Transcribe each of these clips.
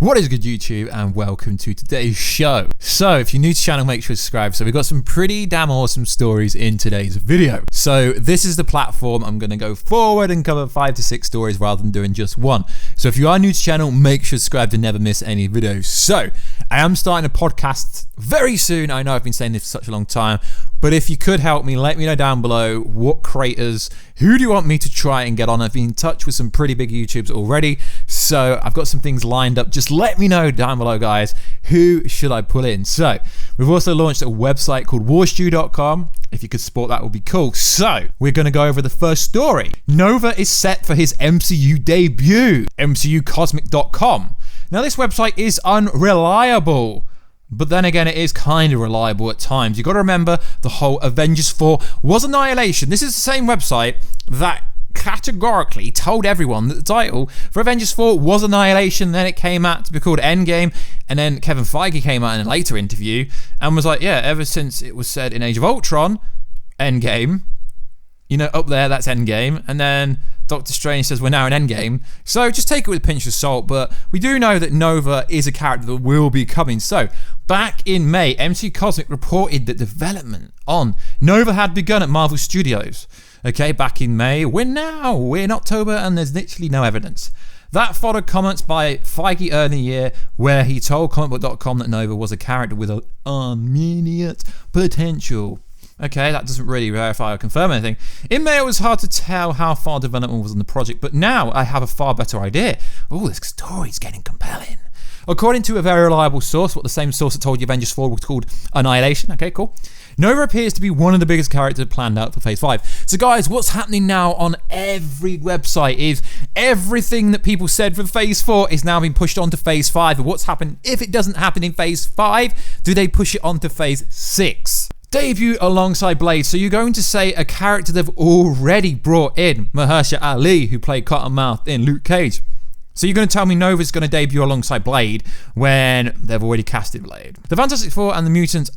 What is good, YouTube, and welcome to today's show. So if you're new to the channel, make sure to subscribe. So we've got some pretty damn awesome stories in today's video. So this is the platform I'm going to go forward and cover 5 to 6 stories rather than doing just one. So if you are new to the channel, make sure to subscribe to never miss any videos. So I am starting a podcast very soon. I know I've been saying this for such a long time, but if you could help me, let me know down below what creators, who do you want me to try and get on? I've been in touch with some pretty big YouTubers already, so I've got some things lined up. Just let me know down below, guys, who should I pull in? So we've also launched a website called Warstu.com. If you could support, that would be cool. So we're going to go over the first story. Nova is set for his MCU debut, MCUcosmic.com. Now this website is unreliable, but then again, it is kind of reliable at times. You got to remember the whole Avengers 4 was Annihilation. This is the same website that categorically told everyone that the title for Avengers 4 was Annihilation. Then it came out to be called EndGame, and then Kevin Feige came out in a later interview and was like, yeah, ever since it was said in Age of Ultron, EndGame, you know, up there, that's EndGame, and then Doctor Strange says we're now in EndGame. So just take it with a pinch of salt, but we do know that Nova is a character that will be coming. So back in May, MC Cosmic reported that development on Nova had begun at Marvel Studios. Okay, back in May. We're in October, and there's literally no evidence. That followed comments by Feige earlier in the year where he told comicbook.com that Nova was a character with an immediate potential. Okay, that doesn't really verify or confirm anything. In May, it was hard to tell how far development was on the project, but now I have a far better idea. Oh, this story's getting compelling. According to a very reliable source, what the same source that told you Avengers 4 was called Annihilation. Okay, cool. Nova appears to be one of the biggest characters planned out for Phase 5. So guys, what's happening now on every website is everything that people said for Phase 4 is now being pushed onto Phase 5. And what's happened if it doesn't happen in Phase 5? Do they push it onto Phase 6? Debut alongside Blade. So you're going to say a character they've already brought in, Mahershala Ali, who played Cottonmouth in Luke Cage. So you're going to tell me Nova's going to debut alongside Blade when they've already casted Blade. The Fantastic Four and the Mutants,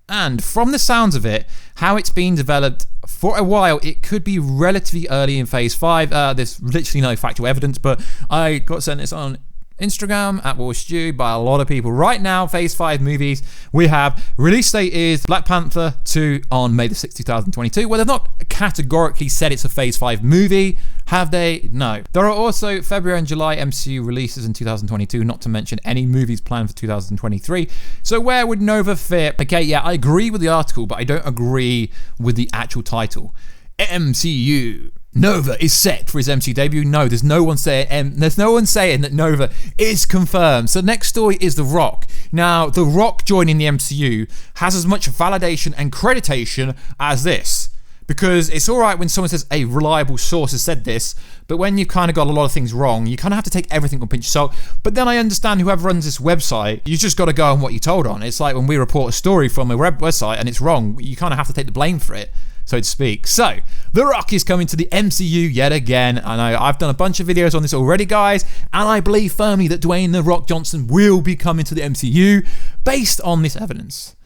and from the sounds of it, how it's been developed for a while, it could be relatively early in Phase 5. There's literally no factual evidence, but I got sent this on Instagram at Warstu by a lot of people. Right now, Phase 5 movies, we have release date is Black Panther 2 on May the 6th, 2022. Well, they've not categorically said it's a Phase 5 movie, have they? No. There are also February and July MCU releases in 2022, not to mention any movies planned for 2023. So where would Nova fit? Okay, yeah, I agree with the article, but I don't agree with the actual title. MCU. Nova is set for his MCU debut. No, there's no one saying that Nova is confirmed. So the next story is The Rock. Now, The Rock joining the MCU has as much validation and creditation as this. Because it's all right when someone says a reliable source has said this, but when you've kind of got a lot of things wrong, you kind of have to take everything with a pinch of salt. But then I understand whoever runs this website, you just got to go on what you're told on. It's like when we report a story from a website and it's wrong, you kind of have to take the blame for it, so to speak. So, The Rock is coming to the MCU yet again. I know I've done a bunch of videos on this already, guys, and I believe firmly that Dwayne The Rock Johnson will be coming to the MCU based on this evidence.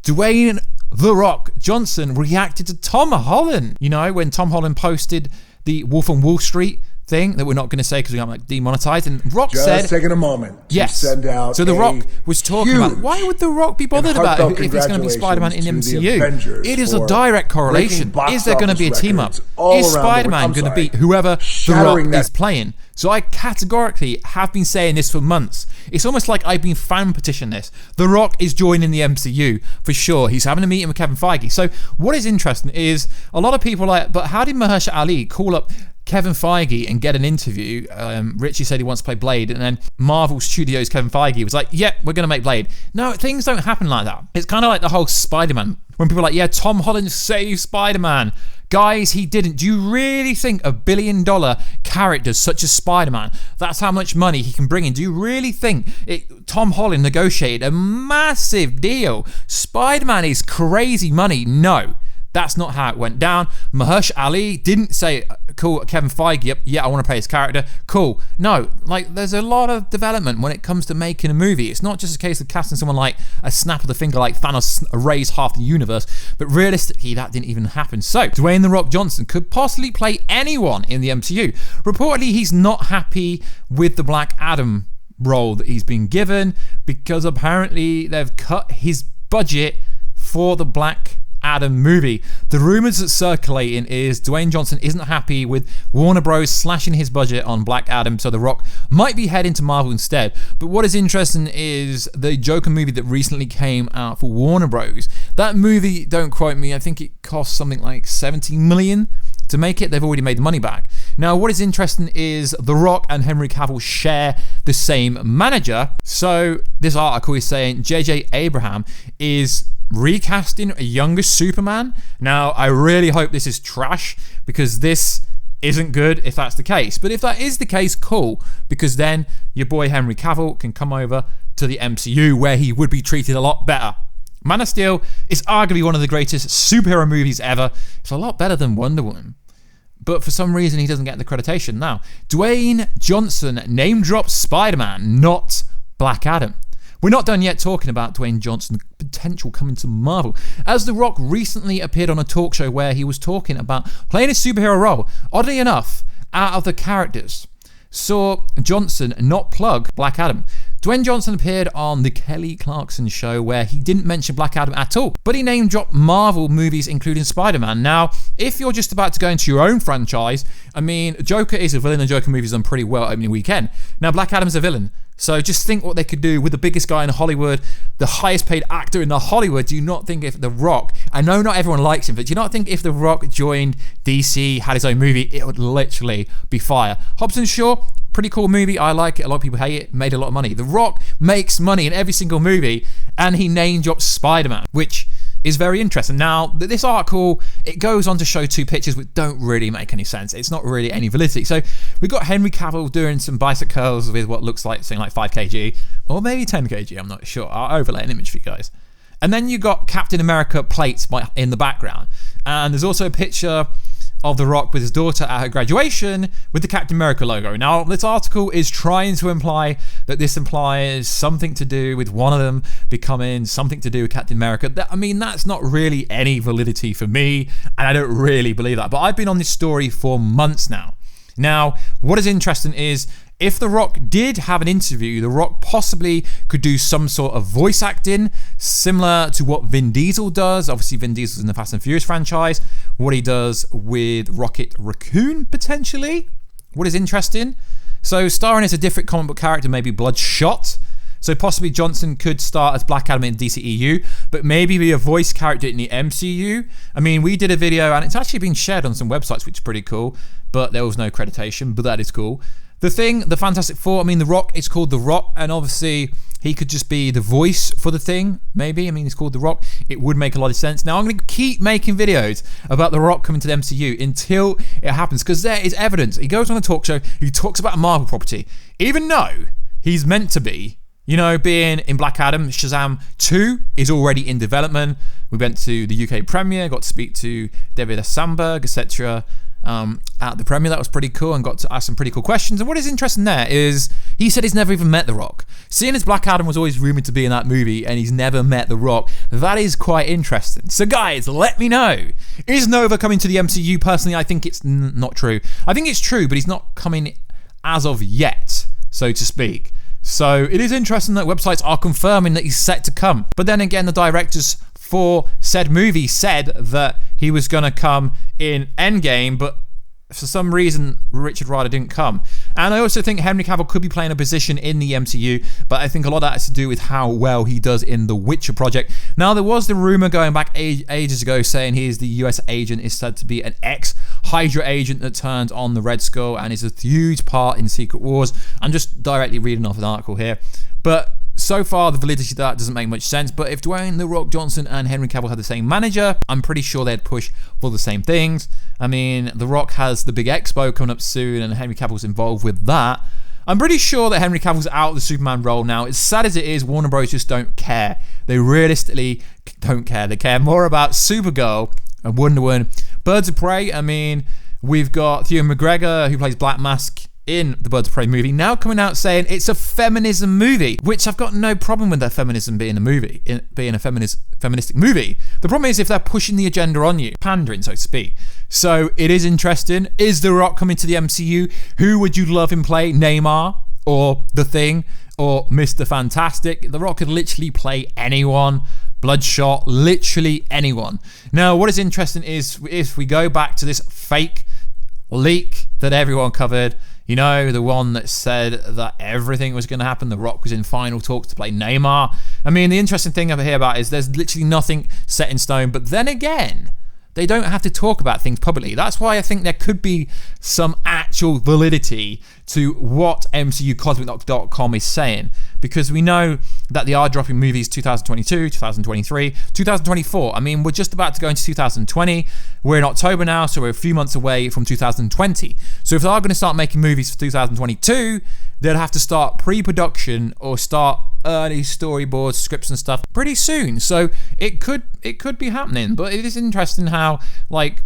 Dwayne The Rock Johnson reacted to Tom Holland. You know, when Tom Holland posted the Wolf on Wall Street thing that we're not going to say because we got like demonetized, and Rock said, just taking a moment to send out. So The Rock was talking about why would The Rock be bothered about it if it's going to be Spider-Man in MCU? It is a direct correlation. Is there going to be a team up? Is Spider-Man going to beat whoever The Rock is playing? So I categorically have been saying this for months. It's almost like I've been fan petitioning this. The Rock is joining the MCU for sure. He's having a meeting with Kevin Feige. So what is interesting is a lot of people are like, but how did Mahershala Ali call up Kevin Feige and get an interview? Richie said he wants to play Blade, and then Marvel Studios Kevin Feige was like, yeah, we're going to make Blade. No, things don't happen like that. It's kind of like the whole Spider-Man. When people are like, yeah, Tom Holland saved Spider-Man. Guys, he didn't. Do you really think $1 billion characters such as Spider-Man, that's how much money he can bring in? Do you really think Tom Holland negotiated a massive deal? Spider-Man is crazy money. No. That's not how it went down. Mahershala Ali didn't say, cool, Kevin Feige, yep, yeah, I want to play his character. Cool. No, like, there's a lot of development when it comes to making a movie. It's not just a case of casting someone like a snap of the finger, like Thanos erased half the universe, but realistically, that didn't even happen. So, Dwayne The Rock Johnson could possibly play anyone in the MCU. Reportedly, he's not happy with the Black Adam role that he's been given, because apparently they've cut his budget for the Black Adam movie. The rumors that's circulating is Dwayne Johnson isn't happy with Warner Bros. Slashing his budget on Black Adam, so The Rock might be heading to Marvel instead. But what is interesting is the Joker movie that recently came out for Warner Bros. That movie, don't quote me, I think it cost something like $70 million to make it. They've already made the money back. Now, what is interesting is The Rock and Henry Cavill share the same manager. So this article is saying J.J. Abraham is recasting a younger Superman. Now, I really hope this is trash, because this isn't good if that's the case. But if that is the case, cool, because then your boy Henry Cavill can come over to the MCU, where he would be treated a lot better. Man of Steel is arguably one of the greatest superhero movies ever. It's a lot better than Wonder Woman. But for some reason, he doesn't get the accreditation. Now, Dwayne Johnson name drops Spider-Man, not Black Adam. We're not done yet talking about Dwayne Johnson's potential coming to Marvel, as The Rock recently appeared on a talk show where he was talking about playing a superhero role. Oddly enough, out of the characters, saw Johnson not plug Black Adam. Dwayne Johnson appeared on the Kelly Clarkson show where he didn't mention Black Adam at all, but he name dropped Marvel movies including Spider-Man. Now, if you're just about to go into your own franchise, I mean, Joker is a villain and Joker movies done pretty well opening weekend. Now, Black Adam's a villain. So just think what they could do with the biggest guy in Hollywood, the highest paid actor in the Hollywood. Do you not think if The Rock, I know not everyone likes him, but do you not think if The Rock joined DC, had his own movie, it would literally be fire? Hobbs & Shaw, pretty cool movie. I like it. A lot of people hate it. Made a lot of money. The Rock makes money in every single movie, and he name drops Spider-Man, which is very interesting. Now, this article, it goes on to show two pictures which don't really make any sense. It's not really any validity. So we've got Henry Cavill doing some bicep curls with what looks like something like 5 kg, or maybe 10 kg, I'm not sure. I'll overlay an image for you guys. And then you got Captain America plates in the background. And there's also a picture of The Rock with his daughter at her graduation with the Captain America logo. Now, this article is trying to imply that this implies something to do with one of them becoming something to do with Captain America. I mean, that's not really any validity for me, and I don't really believe that. But I've been on this story for months now. Now, what is interesting is if The Rock did have an interview, The Rock possibly could do some sort of voice acting similar to what Vin Diesel does. Obviously, Vin Diesel's in the Fast and Furious franchise. What he does with Rocket Raccoon, potentially. What is interesting? So, starring as a different comic book character, maybe Bloodshot. So, possibly Johnson could start as Black Adam in DCEU, but maybe be a voice character in the MCU. I mean, we did a video, and it's actually been shared on some websites, which is pretty cool, but there was no accreditation, but that is cool. The Thing, the Fantastic Four, I mean, The Rock is called The Rock, and obviously he could just be the voice for The Thing, maybe. I mean, he's called The Rock. It would make a lot of sense. Now, I'm going to keep making videos about The Rock coming to the MCU until it happens, because there is evidence. He goes on a talk show, he talks about a Marvel property, even though he's meant to be, you know, being in Black Adam. Shazam 2 is already in development. We went to the UK premiere, got to speak to David S. Sandberg, etc., at the premiere. That was pretty cool, and got to ask some pretty cool questions. And what is interesting there is he said he's never even met The Rock. Seeing as Black Adam was always rumored to be in that movie and he's never met The Rock, that is quite interesting. So guys, let me know, is Nova coming to the MCU? Personally, I think it's not true. I think it's true, but he's not coming as of yet, so to speak. So it is interesting that websites are confirming that he's set to come. But then again, the directors for said movie said that he was going to come in EndGame, but for some reason Richard Rider didn't come. And I also think Henry Cavill could be playing a position in the MCU, but I think a lot of that has to do with how well he does in the Witcher project. Now, there was the rumor going back ages ago saying he is the US agent, is said to be an ex-Hydra agent that turned on the Red Skull and is a huge part in Secret Wars. I'm just directly reading off an article here, but so far the validity of that doesn't make much sense. But if Dwayne "The Rock" Johnson and Henry Cavill had the same manager, I'm pretty sure they'd push for the same things. I mean, The Rock has the big expo coming up soon and Henry Cavill's involved with that. I'm pretty sure that Henry Cavill's out of the Superman role now. As sad as it is, Warner Bros. Just don't care. They realistically don't care. They care more about Supergirl and Wonder Woman. Birds of Prey, I mean, we've got Ewan McGregor, who plays Black Mask in the Birds of Prey movie, now coming out saying it's a feminism movie, which I've got no problem with their feminism being a movie, being a feministic movie. The problem is if they're pushing the agenda on you, pandering, so to speak. So it is interesting. Is The Rock coming to the MCU? Who would you love him play? Neymar or The Thing? or Mr. Fantastic. The Rock could literally play anyone. Bloodshot, literally anyone. Now, what is interesting is if we go back to this fake leak that everyone covered, you know, the one that said that everything was going to happen. The Rock was in final talks to play Neymar. I mean, the interesting thing over here about is there's literally nothing set in stone. But then again, they don't have to talk about things publicly. That's why I think there could be some actual validity to what MCUcosmic.com is saying, because we know that they are dropping movies 2022, 2023, 2024. I mean, we're just about to go into 2020. We're in October now, so we're a few months away from 2020. So if they are going to start making movies for 2022, they'll have to start pre-production or start early storyboards, scripts and stuff pretty soon. So it could be happening. But it is interesting how like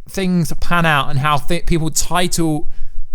things pan out and how people title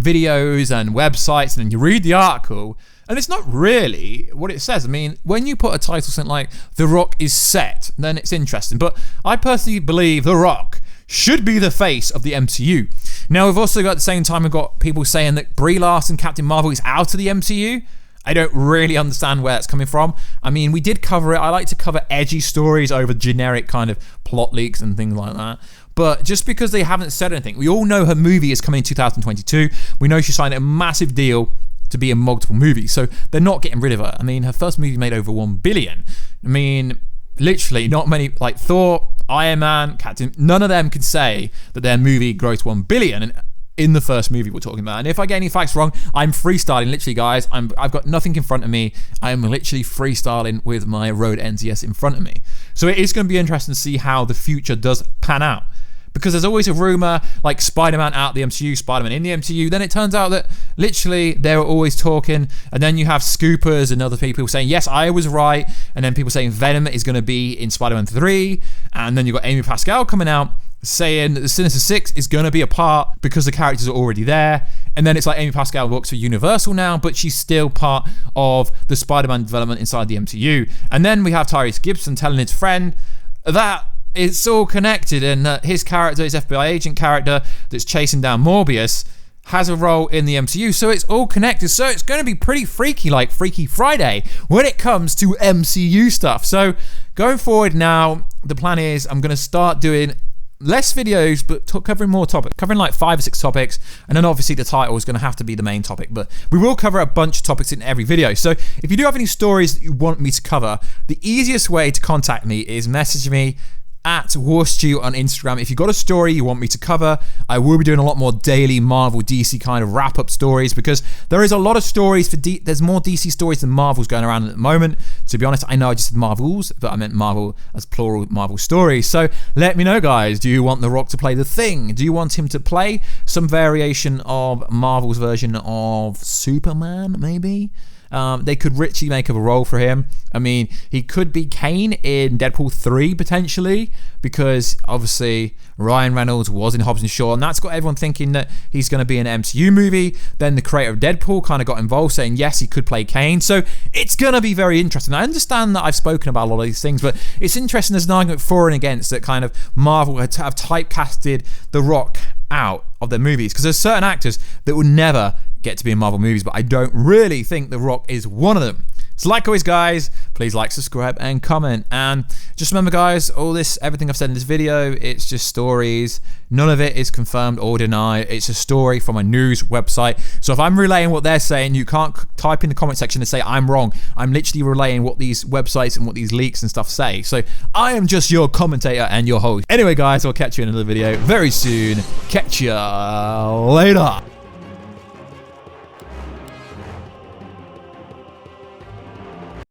videos and websites, and then you read the article and it's not really what it says. I mean, when you put a title something like The Rock is set, then it's interesting. But I personally believe The Rock should be the face of the MCU. Now, we've also got at the same time, we've got people saying that Brie Larson, Captain Marvel, is out of the MCU. I don't really understand where that's coming from. I mean, we did cover it. I like to cover edgy stories over generic kind of plot leaks and things like that. But just because they haven't said anything, we all know her movie is coming in 2022. We know she signed a massive deal to be in multiple movies. So they're not getting rid of her. I mean, her first movie made over $1 billion. I mean, literally not many, like Thor, Iron Man, Captain, none of them could say that their movie grossed $1 billion. And in the first movie we're talking about. And if I get any facts wrong, I'm freestyling, literally, guys. I've got nothing in front of me. I am literally freestyling with my Rode NZS in front of me. So it is going to be interesting to see how the future does pan out. Because there's always a rumor like Spider-Man out the MCU, Spider-Man in the MCU. Then it turns out that literally they were always talking. And then you have scoopers and other people saying, yes, I was right. And then people saying Venom is going to be in Spider-Man 3. And then you've got Amy Pascal coming out saying that the Sinister Six is going to be a part because the characters are already there. And then it's like Amy Pascal works for Universal now, but she's still part of the Spider-Man development inside the MCU. And then we have Tyrese Gibson telling his friend that it's all connected and that his character, his FBI agent character that's chasing down Morbius, has a role in the MCU. So it's all connected. So it's going to be pretty freaky, like Freaky Friday, when it comes to MCU stuff. So going forward now, the plan is I'm going to start doing less videos, but covering more topics, covering like 5 or 6 topics. And then obviously the title is going to have to be the main topic, but we will cover a bunch of topics in every video. So if you do have any stories that you want me to cover, the easiest way to contact me is message me at Warstu on Instagram. If you've got a story you want me to cover, I will be doing a lot more daily Marvel DC kind of wrap-up stories, because there is a lot of stories for there's more DC stories than Marvel's going around at the moment. To be honest, I know I just said Marvels, but I meant Marvel as plural, Marvel stories. So let me know, guys. Do you want The Rock to play The Thing? Do you want him to play some variation of Marvel's version of Superman, maybe? They could richly make up a role for him. I mean, he could be Kane in Deadpool 3 potentially, because obviously Ryan Reynolds was in Hobbs and Shaw, and that's got everyone thinking that he's going to be an MCU movie. Then the creator of Deadpool kind of got involved, saying yes, he could play Kane. So it's going to be very interesting. I understand that I've spoken about a lot of these things, but it's interesting there's an argument for and against that kind of Marvel have typecasted The Rock out of their movies, because there's certain actors that would never get to be in Marvel movies, but I don't really think The Rock is one of them. So like always, guys, please like, subscribe and comment. And just remember, guys, everything I've said in this video, it's just stories. None of it is confirmed or denied. It's a story from a news website. So if I'm relaying what they're saying, you can't type in the comment section and say I'm wrong. I'm literally relaying what these websites and what these leaks and stuff say. So I am just your commentator and your host. Anyway, guys, I'll catch you in another video very soon. Catch ya later.